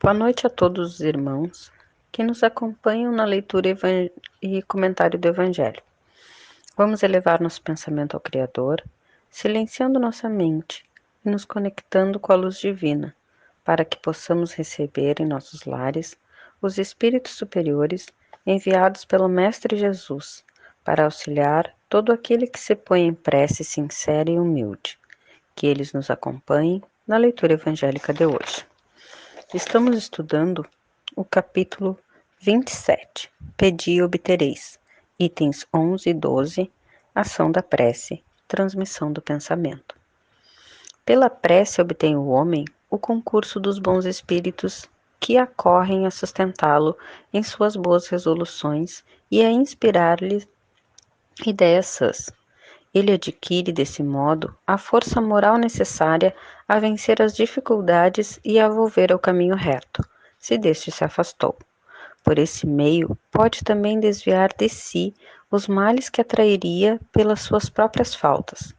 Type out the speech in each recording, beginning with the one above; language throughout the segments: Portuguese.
Boa noite a todos os irmãos que nos acompanham na leitura e comentário do Evangelho. Vamos elevar nosso pensamento ao Criador, silenciando nossa mente e nos conectando com a luz divina, para que possamos receber em nossos lares os espíritos superiores enviados pelo Mestre Jesus, para auxiliar todo aquele que se põe em prece sincera e humilde. Que eles nos acompanhem na leitura evangélica de hoje. Estamos estudando o capítulo 27, Pedi e obtereis, itens 11 e 12, ação da prece, transmissão do pensamento. Pela prece obtém o homem o concurso dos bons espíritos que acorrem a sustentá-lo em suas boas resoluções e a inspirar-lhe ideias sãs. Ele adquire, desse modo, a força moral necessária a vencer as dificuldades e a volver ao caminho reto, se deste se afastou. Por esse meio, pode também desviar de si os males que atrairia pelas suas próprias faltas.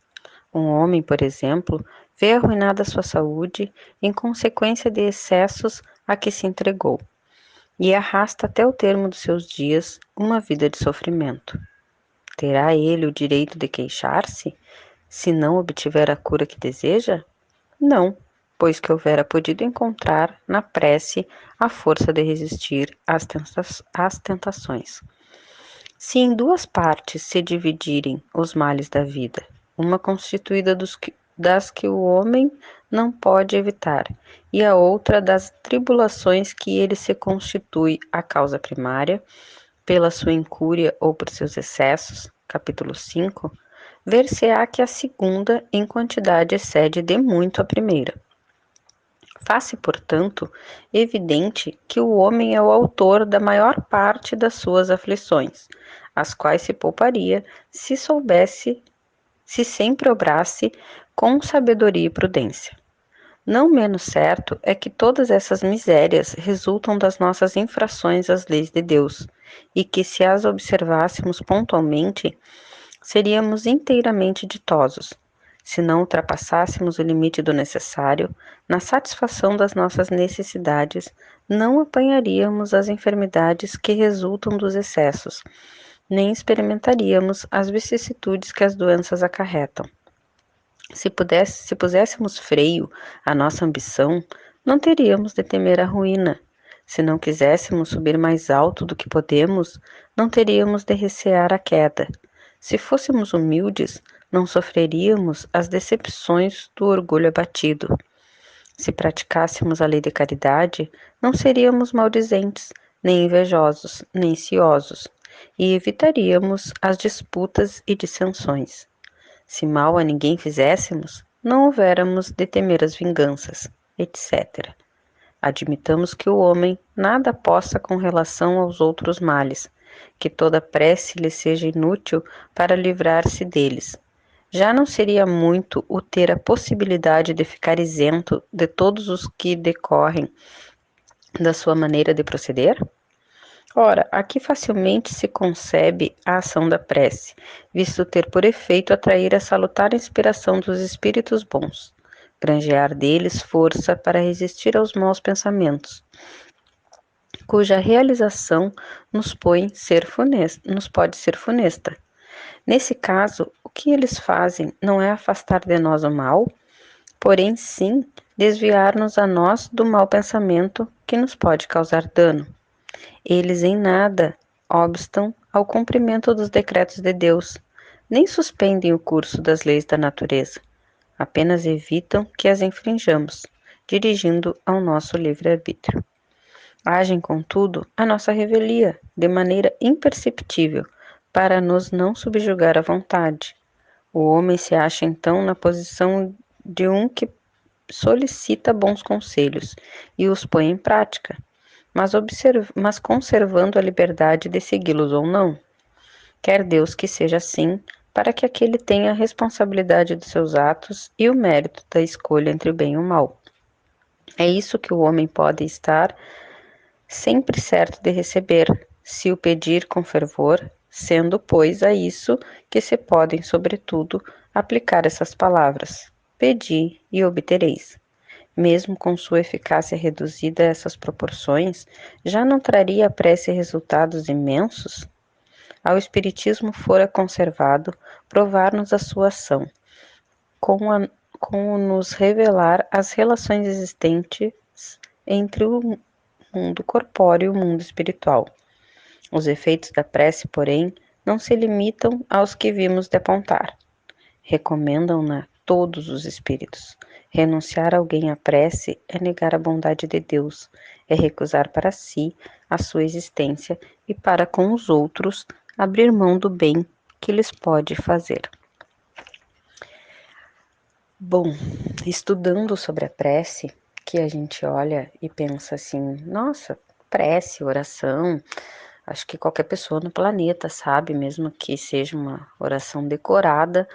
Um homem, por exemplo, vê arruinada sua saúde em consequência de excessos a que se entregou, e arrasta até o termo dos seus dias uma vida de sofrimento. Terá ele o direito de queixar-se, se não obtiver a cura que deseja? Não, pois que houvera podido encontrar na prece a força de resistir às tentações. Se em duas partes se dividirem os males da vida, uma constituída das que o homem não pode evitar, e a outra das tribulações que ele se constitui a causa primária, pela sua incúria ou por seus excessos, capítulo 5, ver-se-á que a segunda em quantidade excede de muito a primeira. Faz-se, portanto, evidente que o homem é o autor da maior parte das suas aflições, as quais se pouparia se sempre obrasse com sabedoria e prudência. Não menos certo é que todas essas misérias resultam das nossas infrações às leis de Deus, e que se as observássemos pontualmente, seríamos inteiramente ditosos, se não ultrapassássemos o limite do necessário, na satisfação das nossas necessidades, não apanharíamos as enfermidades que resultam dos excessos, nem experimentaríamos as vicissitudes que as doenças acarretam. Se puséssemos freio à nossa ambição, não teríamos de temer a ruína. Se não quiséssemos subir mais alto do que podemos, não teríamos de recear a queda. Se fôssemos humildes, não sofreríamos as decepções do orgulho abatido. Se praticássemos a lei de caridade, não seríamos maldizentes, nem invejosos, nem ciosos, e evitaríamos as disputas e dissensões. Se mal a ninguém fizéssemos, não houvéramos de temer as vinganças, etc. Admitamos que o homem nada possa com relação aos outros males, que toda prece lhe seja inútil para livrar-se deles. Já não seria muito o ter a possibilidade de ficar isento de todos os que decorrem da sua maneira de proceder? Ora, aqui facilmente se concebe a ação da prece, visto ter por efeito atrair a salutar inspiração dos espíritos bons, granjear deles força para resistir aos maus pensamentos, cuja realização nos pode ser funesta. Nesse caso, o que eles fazem não é afastar de nós o mal, porém sim desviar-nos a nós do mau pensamento que nos pode causar dano. Eles em nada obstam ao cumprimento dos decretos de Deus, nem suspendem o curso das leis da natureza, apenas evitam que as infrinjamos, dirigindo ao nosso livre-arbítrio. Agem, contudo, a nossa revelia, de maneira imperceptível, para nos não subjugar à vontade. O homem se acha então na posição de um que solicita bons conselhos e os põe em prática, mas conservando a liberdade de segui-los ou não. Quer Deus que seja assim, para que aquele tenha a responsabilidade dos seus atos e o mérito da escolha entre o bem e o mal. É isso que o homem pode estar sempre certo de receber, se o pedir com fervor, sendo, pois, a isso que se podem, sobretudo, aplicar essas palavras: pedi e obtereis. Mesmo com sua eficácia reduzida a essas proporções, já não traria a prece resultados imensos? Ao Espiritismo fora conservado provar-nos a sua ação, com o nos revelar as relações existentes entre o mundo corpóreo e o mundo espiritual. Os efeitos da prece, porém, não se limitam aos que vimos de apontar. Recomendam-na todos os espíritos. Renunciar alguém à prece é negar a bondade de Deus, é recusar para si a sua existência e para com os outros abrir mão do bem que lhes pode fazer. Bom, estudando sobre a prece, que a gente olha e pensa assim, nossa, prece, oração, acho que qualquer pessoa no planeta sabe, mesmo que seja uma oração decorada,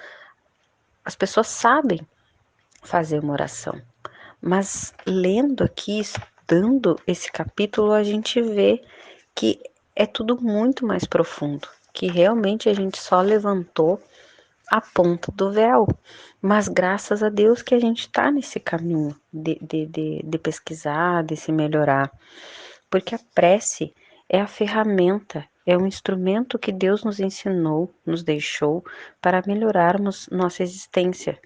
as pessoas sabem fazer uma oração. Mas lendo aqui, estudando esse capítulo, a gente vê que é tudo muito mais profundo, que realmente a gente só levantou a ponta do véu. Mas graças a Deus que a gente está nesse caminho de pesquisar, de se melhorar. Porque a prece é a ferramenta, é um instrumento que Deus nos ensinou, nos deixou para melhorarmos nossa existência.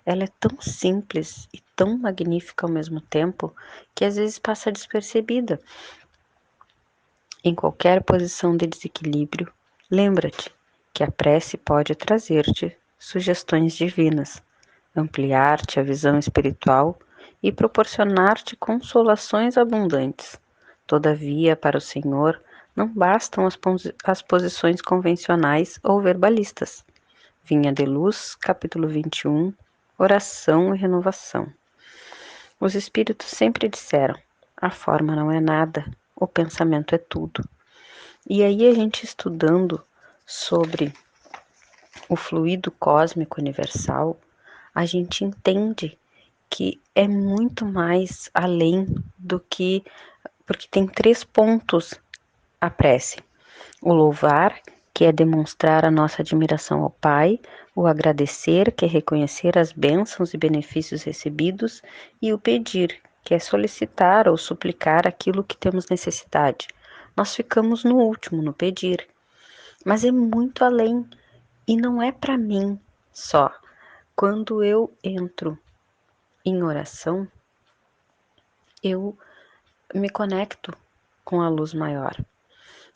Ela é tão simples e tão magnífica ao mesmo tempo que às vezes passa despercebida. Em qualquer posição de desequilíbrio, lembra-te que a prece pode trazer-te sugestões divinas, ampliar-te a visão espiritual e proporcionar-te consolações abundantes. Todavia, para o Senhor, não bastam as posições convencionais ou verbalistas. Vinha de Luz, capítulo 21, Oração e Renovação. Os Espíritos sempre disseram, a forma não é nada, o pensamento é tudo. E aí a gente estudando sobre o fluido cósmico universal, a gente entende que é muito mais além do que, porque tem 3 pontos a prece. O louvar, que é demonstrar a nossa admiração ao Pai, o agradecer, que é reconhecer as bênçãos e benefícios recebidos, e o pedir, que é solicitar ou suplicar aquilo que temos necessidade. Nós ficamos no último, no pedir. Mas é muito além, e não é para mim só. Quando eu entro em oração, eu me conecto com a luz maior.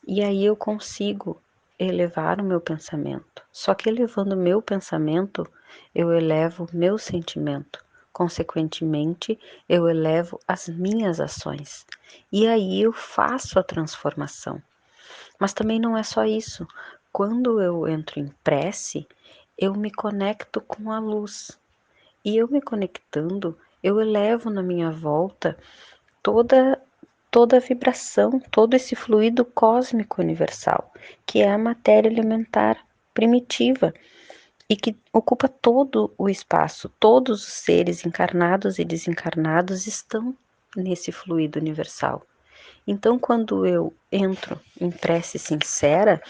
E aí eu consigo elevar o meu pensamento. Só que elevando o meu pensamento, eu elevo o meu sentimento. Consequentemente, eu elevo as minhas ações. E aí eu faço a transformação. Mas também não é só isso. Quando eu entro em prece, eu me conecto com a luz. E eu me conectando, eu elevo na minha volta toda toda a vibração, todo esse fluido cósmico universal, que é a matéria elementar primitiva e que ocupa todo o espaço. Todos os seres encarnados e desencarnados estão nesse fluido universal. Então, quando eu entro em prece sincera,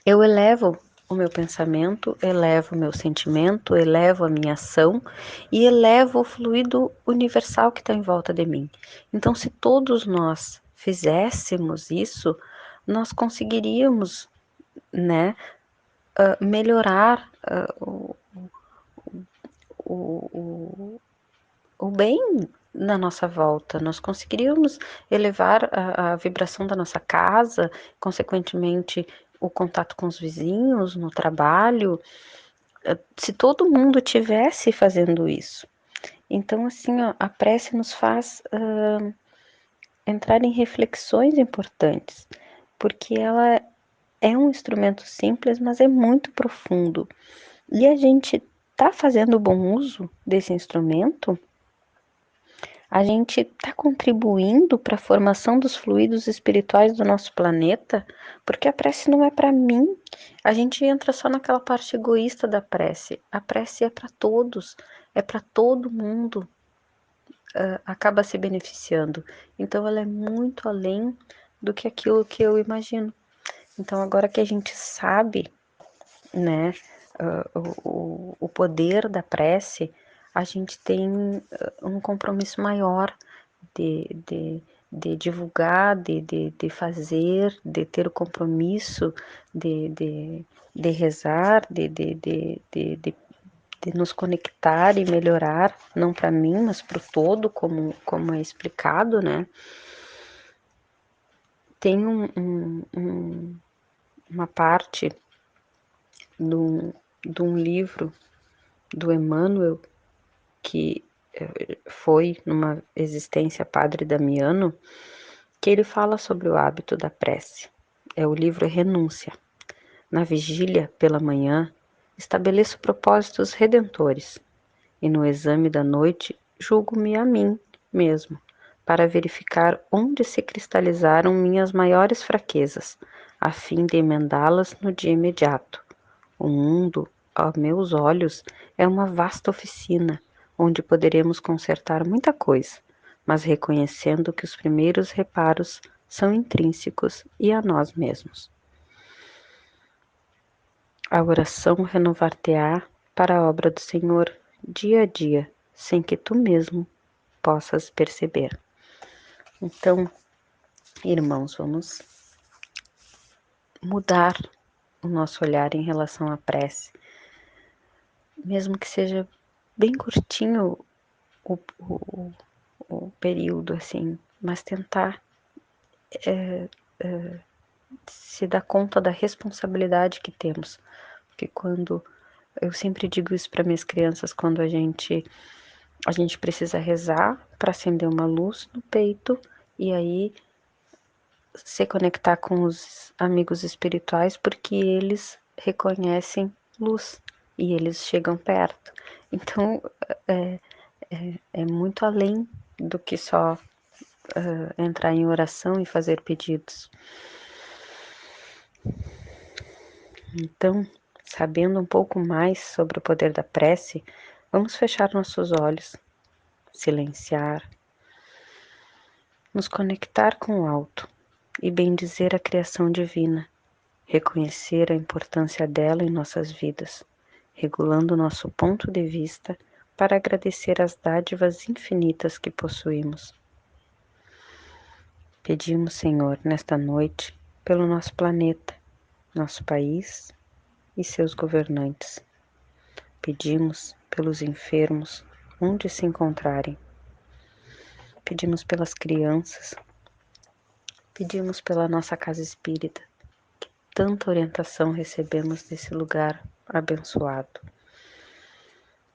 eu elevo o meu pensamento, elevo o meu sentimento, elevo a minha ação e elevo o fluido universal que está em volta de mim. Então, se todos nós fizéssemos isso, nós conseguiríamos, né, melhorar o, o bem na nossa volta, nós conseguiríamos elevar a vibração da nossa casa, consequentemente, o contato com os vizinhos, no trabalho, se todo mundo tivesse fazendo isso. Então, assim, ó, a prece nos faz entrar em reflexões importantes, porque ela é um instrumento simples, mas é muito profundo. E a gente está fazendo bom uso desse instrumento, a gente está contribuindo para a formação dos fluidos espirituais do nosso planeta, porque a prece não é para mim. A gente entra só naquela parte egoísta da prece. A prece é para todos, é para todo mundo, acaba se beneficiando. Então ela é muito além do que aquilo que eu imagino. Então agora que a gente sabe, né, o poder da prece, a gente tem um compromisso maior de divulgar, de fazer, de ter o compromisso de rezar, de nos conectar e melhorar, não para mim, mas para o todo, como é explicado, né? Tem uma parte de um livro do Emmanuel, que foi numa existência Padre Damiano, que ele fala sobre o hábito da prece. É o livro Renúncia. Na vigília, pela manhã, estabeleço propósitos redentores, e no exame da noite julgo-me a mim mesmo, para verificar onde se cristalizaram minhas maiores fraquezas, a fim de emendá-las no dia imediato. O mundo, a meus olhos, é uma vasta oficina, onde poderemos consertar muita coisa, mas reconhecendo que os primeiros reparos são intrínsecos e a nós mesmos. A oração renovar-te-á para a obra do Senhor, dia a dia, sem que tu mesmo possas perceber. Então, irmãos, vamos mudar o nosso olhar em relação à prece, mesmo que seja bem curtinho o, o, o período, assim, mas tentar se dar conta da responsabilidade que temos. Porque quando, eu sempre digo isso para minhas crianças, quando a gente precisa rezar para acender uma luz no peito e aí se conectar com os amigos espirituais, porque eles reconhecem luz e eles chegam perto. Então, é muito além do que só entrar em oração e fazer pedidos. Então, sabendo um pouco mais sobre o poder da prece, vamos fechar nossos olhos, silenciar, nos conectar com o alto e bendizer a criação divina, reconhecer a importância dela em nossas vidas, regulando nosso ponto de vista para agradecer as dádivas infinitas que possuímos. Pedimos, Senhor, nesta noite, pelo nosso planeta, nosso país e seus governantes. Pedimos pelos enfermos, onde se encontrarem. Pedimos pelas crianças. Pedimos pela nossa casa espírita, que tanta orientação recebemos desse lugar abençoado.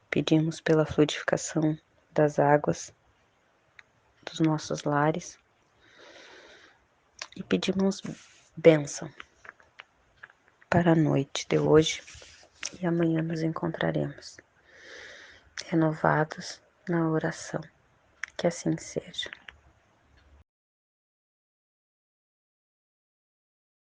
Pedimos pela fluidificação das águas dos nossos lares e pedimos bênção para a noite de hoje e amanhã nos encontraremos renovados na oração. Que assim seja.